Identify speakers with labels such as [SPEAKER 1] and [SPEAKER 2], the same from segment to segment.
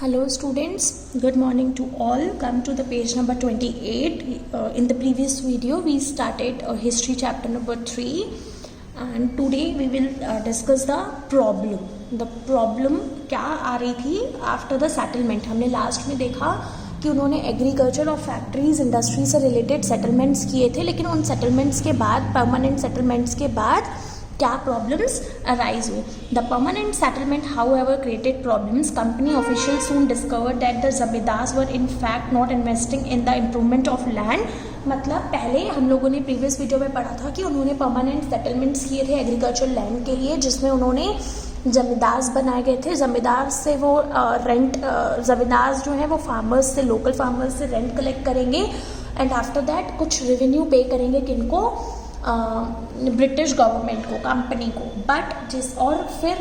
[SPEAKER 1] Hello students, good morning to all. Come to the page number 28. In the previous video we started history chapter number 3 and today we will discuss the problem. The problem क्या आ रही थी after the settlement. हमने last में देखा कि उन्होंने agriculture और factories industry से रिलेटेड सेटलमेंट्स किए थे, लेकिन उन सेटलमेंट्स के बाद परमानेंट सेटलमेंट्स के बाद क्या प्रॉब्लम्स अराइज हुए. The permanent settlement however created problems. Company officials soon discovered that the zamindars were in fact not investing in the improvement of land. मतलब पहले हम लोगों ने प्रीवियस वीडियो में पढ़ा था कि उन्होंने परमानेंट सेटलमेंट्स किए थे एग्रीकल्चर लैंड के लिए, जिसमें उन्होंने जमींदार्स बनाए गए थे. जमींदार से वो जमींदार जो है वो फार्मर्स से, लोकल फार्मर्स से रेंट कलेक्ट करेंगे एंड आफ्टर दैट कुछ रेवेन्यू पे करेंगे किनको, ब्रिटिश गवर्नमेंट को, कंपनी को. बट और फिर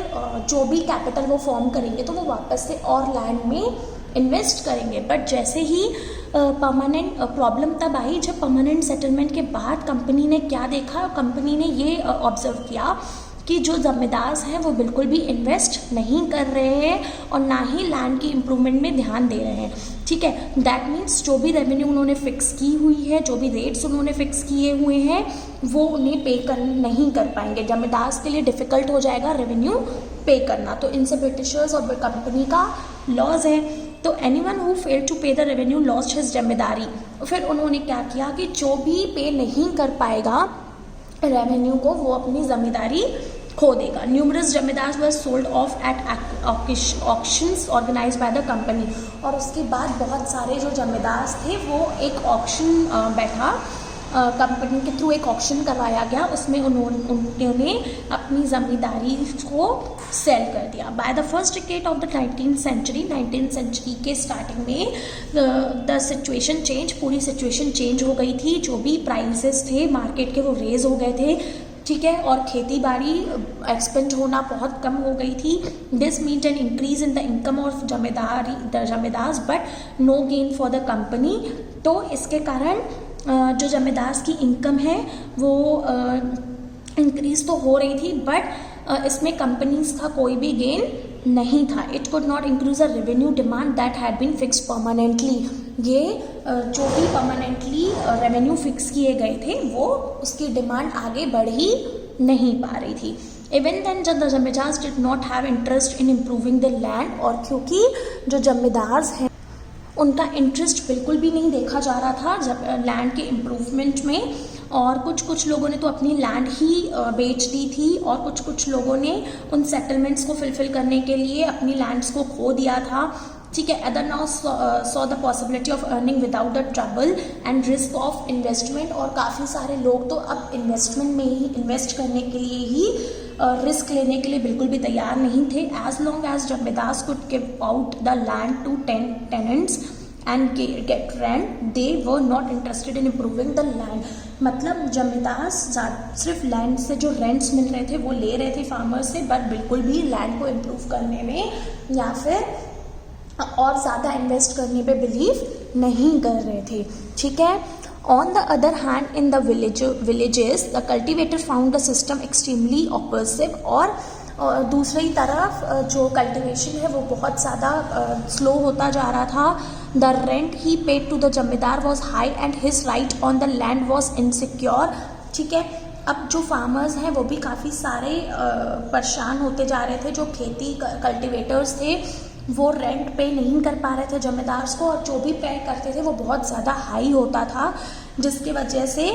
[SPEAKER 1] जो भी कैपिटल वो फॉर्म करेंगे तो वो वापस से और लैंड में इन्वेस्ट करेंगे. बट जैसे ही परमानेंट प्रॉब्लम तब आई जब परमानेंट सेटलमेंट के बाद कंपनी ने क्या देखा, कंपनी ने ये ऑब्जर्व किया कि जो जमींदार हैं वो बिल्कुल भी इन्वेस्ट नहीं कर रहे हैं और ना ही लैंड की इम्प्रूवमेंट में ध्यान दे रहे हैं. ठीक है, दैट मीन्स जो भी रेवेन्यू उन्होंने फिक्स की हुई है, जो भी रेट्स उन्होंने फिक्स किए हुए हैं वो उन्हें पे नहीं कर पाएंगे. जमींदार के लिए डिफ़िकल्ट हो जाएगा रेवेन्यू पे करना. तो इनसे ब्रिटिशर्स और कंपनी का लॉज है. तो anyone who fail to pay the revenue lost his जमींदारी. फिर उन्होंने क्या किया कि जो भी पे नहीं कर पाएगा रेवेन्यू को वो अपनी जमींदारी खो देगा. Numerous zamindar were sold off at auctions organized by the company. और उसके बाद बहुत सारे जो जमींदार थे वो एक ऑक्शन बैठा, कंपनी के थ्रू एक ऑक्शन करवाया गया, उसमें उन्होंने अपनी ज़मींदारी को सेल कर दिया. By the first decade of the 19th century के स्टार्टिंग में द सिचुएशन चेंज, पूरी सिचुएशन चेंज हो गई थी. जो भी प्राइसेस थे मार्केट के वो रेज हो गए थे. ठीक है, और खेती बाड़ी एक्सपेंड होना बहुत कम हो गई थी. This means an increase in the income of zamindars but no gain for the company. तो इसके कारण जो जमींदार की इनकम है वो इंक्रीज तो हो रही थी बट इसमें कंपनीज का कोई भी गेन नहीं था. It could not increase the revenue demand that had been fix permanently. ये जो भी परमानेंटली रेवेन्यू फिक्स किए गए थे वो उसकी डिमांड आगे बढ़ ही नहीं पा रही थी. इवन देन जब the zamindars did not have interest in improving the land, और क्योंकि जो जमींदार हैं उनका इंटरेस्ट बिल्कुल भी नहीं देखा जा रहा था जब लैंड के इम्प्रूवमेंट में, और कुछ लोगों ने तो अपनी लैंड ही बेच दी थी और कुछ लोगों ने उन सेटलमेंट्स को फिलफिल करने के लिए अपनी लैंड्स को खो दिया था. ठीक है, other now saw the possibility of earning without the trouble and risk of investment. और काफ़ी सारे लोग तो अब इन्वेस्टमेंट में ही, इन्वेस्ट करने के लिए ही रिस्क लेने के लिए बिल्कुल भी तैयार नहीं थे. As long as zamindars could give out the land to tenants and get rent they were not interested in improving the land. मतलब जमींदार सिर्फ लैंड से जो रेंट्स मिल रहे थे वो ले रहे थे फार्मर्स से, बट बिल्कुल भी लैंड को इम्प्रूव करने में या फिर और ज़्यादा इन्वेस्ट करने पे बिलीव नहीं कर रहे थे. ठीक है. On the other hand, in the villages, the cultivator found the system extremely oppressive. और दूसरी तरफ जो कल्टिवेशन है वो बहुत ज़्यादा स्लो होता जा रहा था. The rent he paid to the जमींदार was high and his right on the land was insecure. ठीक है. अब जो फार्मर्स हैं वो भी काफ़ी सारे परेशान होते जा रहे थे. जो खेती कल्टिवेटर्स थे वो रेंट पे नहीं कर पा रहे थे जमींदार्स को, और जो भी पे करते थे वो बहुत ज़्यादा हाई होता था, जिसकी वजह से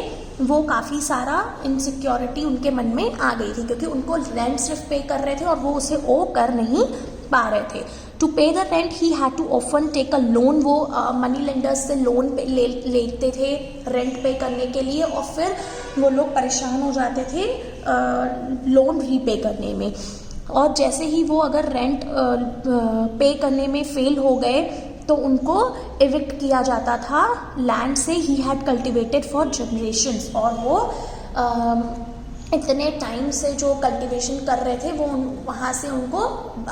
[SPEAKER 1] वो काफ़ी सारा इनसिक्योरिटी उनके मन में आ गई थी, क्योंकि उनको रेंट सिर्फ पे कर रहे थे और वो उसे ओ कर नहीं पा रहे थे. To pay the rent he had to often take a loan. वो मनी लेंडर्स से लोन पे लेते थे रेंट पे करने के लिए, और फिर वो लोग परेशान हो जाते थे लोन रीपे करने में. और जैसे ही वो अगर रेंट पे करने में फेल हो गए तो उनको एविक्ट किया जाता था लैंड से. He had cultivated for generations. और वो इतने टाइम से जो कल्टिवेशन कर रहे थे वो वहाँ से उनको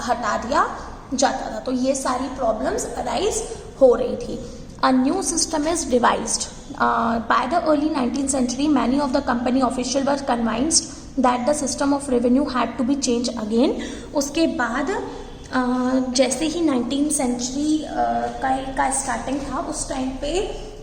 [SPEAKER 1] हटा दिया जाता था. तो ये सारी प्रॉब्लम्स अराइज हो रही थी. A new system is devised. By the early 19th century, many of the company officials were convinced that the system of revenue had to be changed again. उसके बाद जैसे ही 19th सेंचुरी का starting था, उस time पे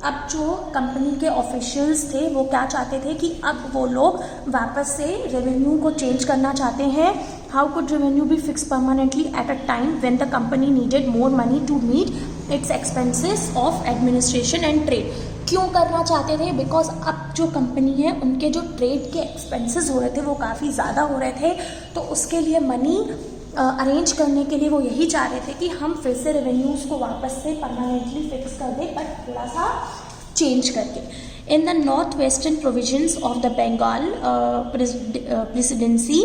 [SPEAKER 1] अब जो company के ऑफिशियल्स थे वो क्या चाहते थे कि अब वो लोग वापस से रेवेन्यू को चेंज करना चाहते हैं. How could revenue be fix permanently at a time when the company needed more money to meet its expenses of administration and trade. क्यों करना चाहते थे? बिकॉज अब जो कंपनी है उनके जो ट्रेड के एक्सपेंसेस हो रहे थे वो काफ़ी ज़्यादा हो रहे थे, तो उसके लिए मनी अरेंज करने के लिए वो यही चाह रहे थे कि हम फिर से रेवेन्यूज़ को वापस से परमानेंटली फिक्स कर दें, बट थोड़ा सा चेंज करके. In the north western provisions of the Bengal presidency,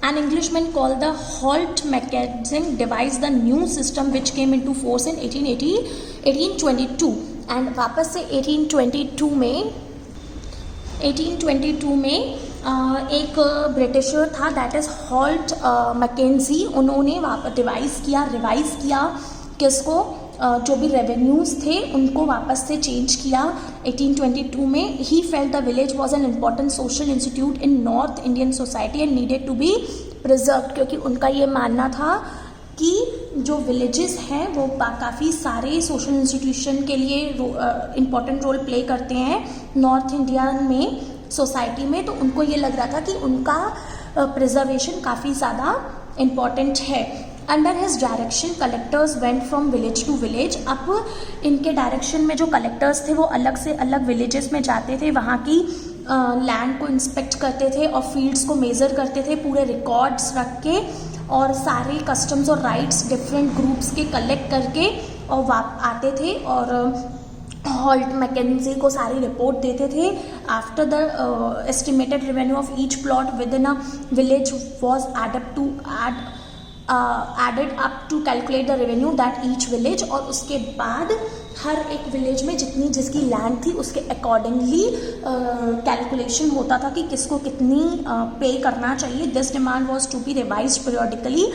[SPEAKER 1] an Englishman called the Holt-Mackenzie devised the new system which came into force in 1822. and वापस से 1822 में एक ब्रिटिशर था, दैट इज़ हॉल्ट मैकेंजी. उन्होंने रिवाइज़ किया किसको? जो भी रेवेन्यूज़ थे उनको वापस से चेंज किया 1822 में. He felt the village was an important social institute in north Indian society and needed to be preserve, क्योंकि उनका ये मानना था कि जो विलेजेस हैं वो काफ़ी सारे सोशल इंस्टीट्यूशन के लिए इम्पॉर्टेंट रोल प्ले करते हैं नॉर्थ इंडिया में सोसाइटी में. तो उनको ये लग रहा था कि उनका प्रिजर्वेशन काफ़ी ज़्यादा इम्पॉर्टेंट है. Under his direction collectors went from village to village. अब इनके डायरेक्शन में जो कलेक्टर्स थे वो अलग से अलग विलेजेस में जाते थे, वहाँ की लैंड को इंस्पेक्ट करते थे और फील्ड्स को मेज़र करते थे, पूरे रिकॉर्ड्स रख के, और सारे कस्टम्स और राइट्स डिफरेंट ग्रुप्स के कलेक्ट करके और आते थे और हॉल्ट मैकेंजी को सारी रिपोर्ट देते थे. After the estimated revenue of each plot with in a village was added up to calculate the revenue that each village. और उसके बाद हर एक विलेज में जितनी जिसकी लैंड थी उसके अकॉर्डिंगली कैलकुलेशन होता था कि किसको कितनी पे करना चाहिए. This demand was to be revised periodically.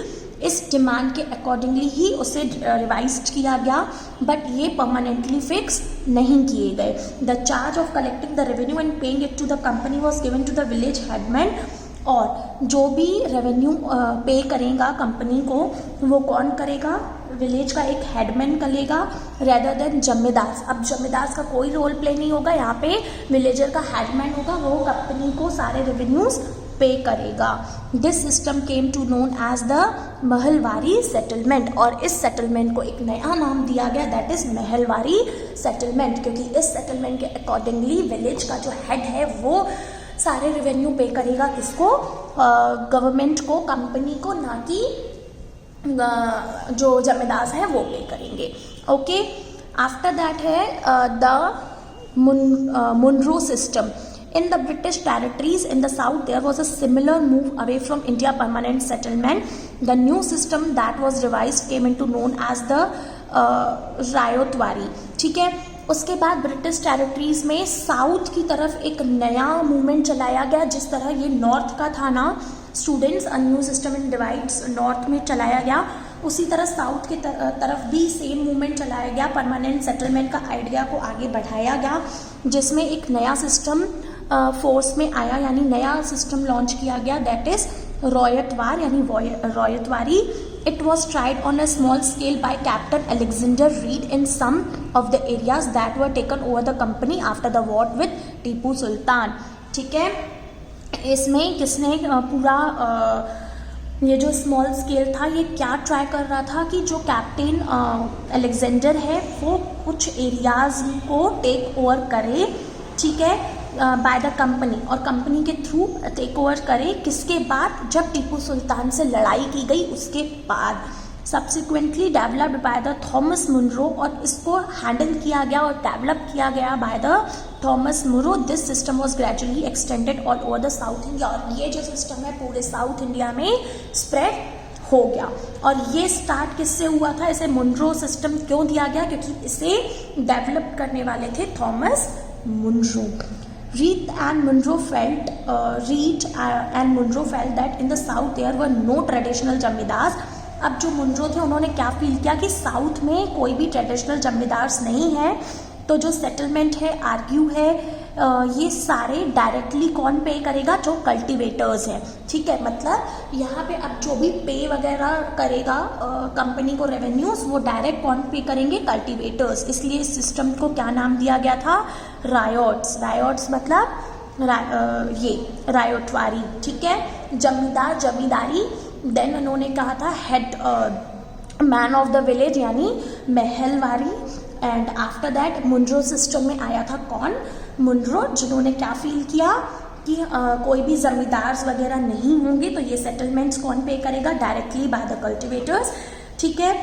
[SPEAKER 1] इस डिमांड के अकॉर्डिंगली ही उसे रिवाइज किया गया, बट ये परमानेंटली फिक्स नहीं किए गए. The charge of collecting the revenue and paying it to the company was given to the village headman. और जो भी रेवेन्यू पे करेगा कंपनी को वो कौन करेगा? विलेज का एक हेडमैन करेगा रेदर देन जमींदार. अब जमींदार का कोई रोल प्ले नहीं होगा, यहाँ पे विलेजर का हेडमैन होगा, वो कंपनी को सारे रेवेन्यूज पे करेगा. This system came to known as the Mahalwari settlement. और इस सेटलमेंट को एक नया नाम दिया गया, दैट इज महलवारी सेटलमेंट, क्योंकि इस सेटलमेंट के अकॉर्डिंगली विलेज का जो हेड है वो सारे रेवेन्यू पे करेगा किसको? गवर्नमेंट को, कंपनी को, ना कि जो जमींदार हैं वो पे करेंगे. ओके, आफ्टर दैट है the Munro system. In the British territories in the south, there was a similar move away from India permanent settlement. The new system that was revised came into known as the रायतवारी. ठीक है, उसके बाद British territories में south की तरफ एक नया movement चलाया गया. जिस तरह ये नॉर्थ का था ना students, a new system in divides north में चलाया गया, उसी तरह साउथ की तरफ भी सेम मूवमेंट चलाया गया. परमानेंट सेटलमेंट का आइडिया को आगे बढ़ाया गया, जिसमें एक नया सिस्टम फोर्स में आया, यानी नया सिस्टम लॉन्च किया गया, दैट इज रॉयतवार यानी रॉयतवारी. It was tried on a small scale by Captain Alexander Reed in some of the areas that were taken over the company after the war with Tipu Sultan. ठीक है, इसमें किसने पूरा ये जो स्मॉल स्केल था ये क्या ट्राई कर रहा था कि जो कैप्टन अलेक्जेंडर है वो कुछ एरियाज को टेक ओवर करे. ठीक है, बाय द कंपनी, और कंपनी के थ्रू टेक ओवर करे. किसके बाद? जब टीपू सुल्तान से लड़ाई की गई उसके बाद. Subsequently developed by the Thomas Munro, और इसको हैंडल किया गया और डेवलप किया गया by the Thomas Munro. This system was gradually extended all over the south India. और ये जो सिस्टम है पूरे साउथ इंडिया में स्प्रेड हो गया. और ये स्टार्ट किससे हुआ था? इसे मुनरो सिस्टम क्यों दिया गया? क्योंकि इसे डेवलप करने वाले थे Thomas Munro. Reed and Munro felt that in the south there were no traditional जमींदार. अब जो मुनरो थे उन्होंने क्या फील किया कि साउथ में कोई भी ट्रेडिशनल जमींदार नहीं है, तो जो सेटलमेंट है, आरग्यू है, ये सारे डायरेक्टली कौन पे करेगा? जो कल्टीवेटर्स हैं, ठीक है। मतलब यहाँ पे अब जो भी पे वगैरह करेगा कंपनी को रेवेन्यूज, वो डायरेक्ट कौन पे करेंगे? कल्टीवेटर्स। इसलिए इस सिस्टम को क्या नाम दिया गया था? रायोट्स। रायोट्स मतलब ये रायोटवारी, ठीक है। जमींदार, जमींदारी। देन उन्होंने कहा था head man of the village यानी Mahalwari. And after that Munro system में आया था कौन? मुनरो, जिन्होंने क्या फील किया कि कोई भी जमींदार वगैरह नहीं होंगे तो ये सेटलमेंट्स कौन पे करेगा? डायरेक्टली बाय द कल्टिवेटर्स, ठीक है।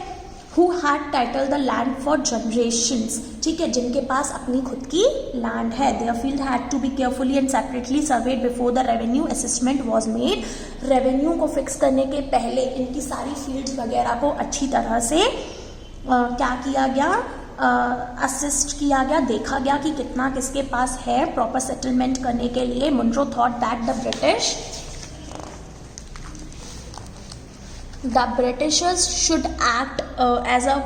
[SPEAKER 1] Who had title the land for generations, ठीक है, जिनके पास अपनी खुद की लैंड है। Their field had to be carefully and separately surveyed before the revenue assessment was made. Revenue को फिक्स करने के पहले इनकी सारी फील्ड्स वगैरह को अच्छी तरह से क्या किया गया? असिस्ट किया गया, देखा गया कि कितना किसके पास है प्रॉपर सेटलमेंट करने के लिए। Munro thought that the Britishers should act as a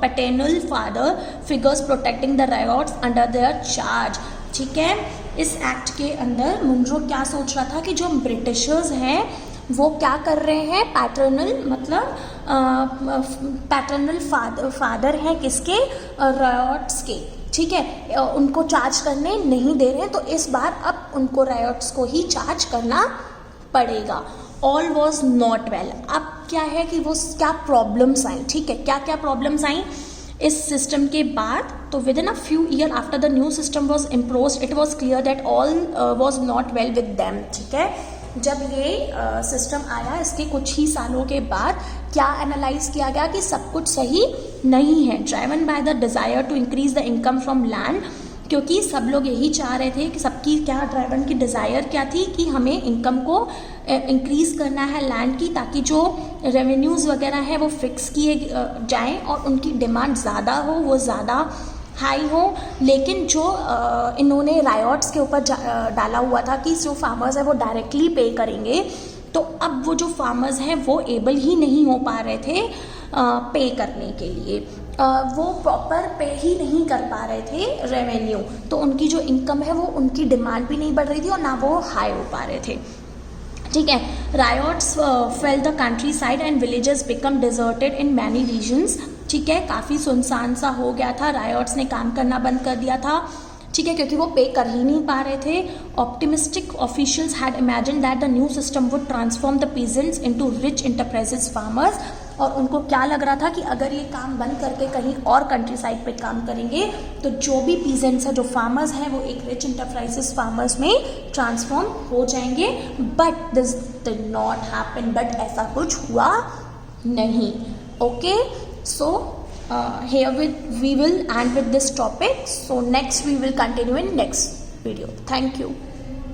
[SPEAKER 1] paternal father figures protecting the riots under their charge, ठीक है। इस एक्ट के अंदर मुनरो क्या सोच रहा था कि जो ब्रिटिशर्स हैं वो क्या कर रहे हैं? पैटर्नल मतलब पैटर्नल फादर हैं किसके? रायोट्स के, ठीक है। उनको चार्ज करने नहीं दे रहे हैं, तो इस बार अब उनको रायोट्स को ही चार्ज करना पड़ेगा। All was not well. अब क्या है कि वो क्या प्रॉब्लम्स आई, ठीक है। क्या क्या प्रॉब्लम्स आई इस सिस्टम के बाद? तो within a few year after the new system was improved it was clear that all was not well with them, ठीक है। जब ये सिस्टम आया इसके कुछ ही सालों के बाद क्या एनालाइज किया गया कि सब कुछ सही नहीं है। Driven by the desire to increase the income from land, क्योंकि सब लोग यही चाह रहे थे कि सबकी क्या ड्राइवन की डिज़ायर क्या थी कि हमें इनकम को इंक्रीज़ करना है लैंड की, ताकि जो रेवेन्यूज़ वगैरह है वो फिक्स किए जाएं और उनकी डिमांड ज़्यादा हो, वो ज़्यादा हाई हो। लेकिन जो इन्होंने रायोट्स के ऊपर डाला हुआ था कि जो फार्मर्स है वो डायरेक्टली पे करेंगे, तो अब वो जो फार्मर्स हैं वो एबल ही नहीं हो पा रहे थे पे करने के लिए। वो प्रॉपर पे ही नहीं कर पा रहे थे रेवेन्यू, तो उनकी जो इनकम है वो उनकी डिमांड भी नहीं बढ़ रही थी और ना वो हाई हो पा रहे थे, ठीक है। Riots fail the country side and villages become deserted in many reasons, ठीक है। काफ़ी सुनसान सा हो गया था, रायोट्स ने काम करना बंद कर दिया था, ठीक है, क्योंकि वो पे कर ही नहीं पा रहे थे। Optimistic officials had imagine that the new system would transform the peasants into rich enterprises farmers, और उनको क्या लग रहा था कि अगर ये काम बंद करके कहीं और कंट्री साइड पे काम करेंगे तो जो भी पीजेंट्स हैं, जो फार्मर्स हैं, वो एक रिच इंटरप्राइजेस फार्मर्स में ट्रांसफॉर्म हो जाएंगे। But this did not happen, but ऐसा कुछ हुआ नहीं, okay. So here we will end with this topic, so next we will continue in next video. Thank you.